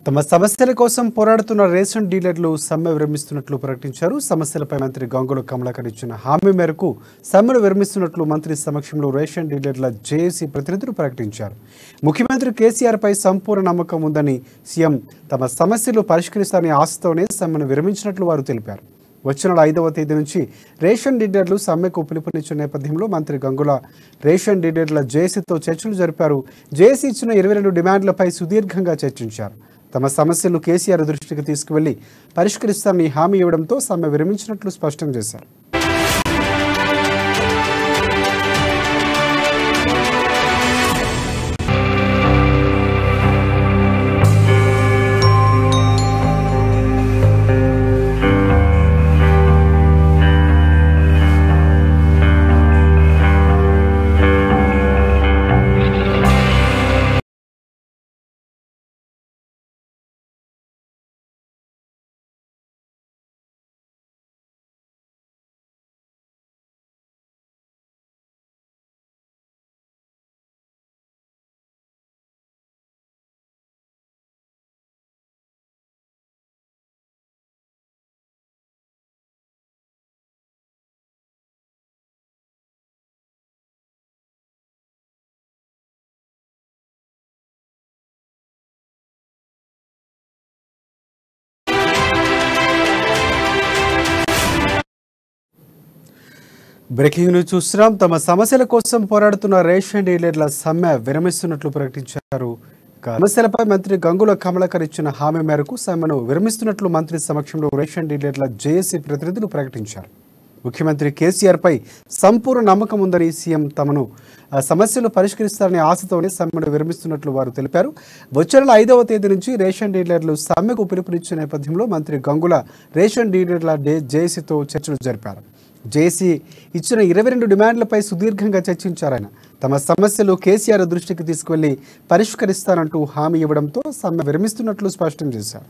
తమ సమస్యల కోసం పోరాడుతున్న రేషన్ డీలర్లు సమ్మె విరమిస్తున్నట్లు ప్రకటించారు. సమస్యలపై మంత్రి గంగుల కమలాకర్ ఇచ్చిన హామీ మేరకు సమ్మెను విరమిస్తున్నట్లు మంత్రి సమక్షంలో రేషన్ డీలర్ల జేఏసీ ప్రతినిధులు ప్రకటించారు. ముఖ్యమంత్రి కేసీఆర్ పై సంపూర్ణ నమ్మకం ఉందని, సీఎం తమ సమస్యలు పరిష్కరిస్తారని ఆశతోనే సమ్మెను విరమించినట్లు వారు తెలిపారు. వచ్చిన 5వ తేదీ నుంచి రేషన్ డీలర్లు సమ్మెకు పిలుపునిచ్చిన నేపథ్యంలో మంత్రి గంగుల రేషన్ డీలర్ల జేఏసీతో చర్చలు జరిపారు. జేఏసీ ఇచ్చిన 22 డిమాండ్లపై సుదీర్ఘంగా చర్చించారు. తమ సమస్యలు కేసీఆర్ దృష్టికి తీసుకువెళ్లి పరిష్కరిస్తారని హామీ ఇవ్వడంతో సమ్మె విరమించినట్లు స్పష్టం చేశారు. బ్రేకింగ్ న్యూస్ చూస్తున్నాం. తమ సమస్యల కోసం పోరాడుతున్న రేషన్ డీలర్ల సమ్మె విరమిస్తున్నట్లు ప్రకటించారు. సమస్యలపై మంత్రి గంగుల కమలాకర్ ఇచ్చిన హామీ మేరకు సమ్మెను విరమిస్తున్నట్లు మంత్రి సమక్షంలో రేషన్ డీలర్ల జేఏసీ ప్రతినిధులు ప్రకటించారు. ముఖ్యమంత్రి కేసీఆర్ పై సంపూర్ణ నమ్మకం ఉందని, సీఎం తమను సమస్యలు పరిష్కరిస్తారనే ఆశతోనే సమ్మెను విరమిస్తున్నట్లు వారు తెలిపారు. వచ్చే నెల 5వ తేదీ నుంచి రేషన్ డీలర్లు సమ్మెకు పిలుపునిచ్చిన నేపథ్యంలో మంత్రి గంగుల రేషన్ డీలర్ల జేఏసీతో చర్చలు జరిపారు. జేఏసీ ఇచ్చిన 22 డిమాండ్లపై సుదీర్ఘంగా చర్చించారాయన. తమ సమస్యలు కేసీఆర్ దృష్టికి తీసుకువెళ్లి పరిష్కరిస్తానంటూ హామీ ఇవ్వడంతో సమ్మె విరమిస్తున్నట్లు స్పష్టం చేశారు.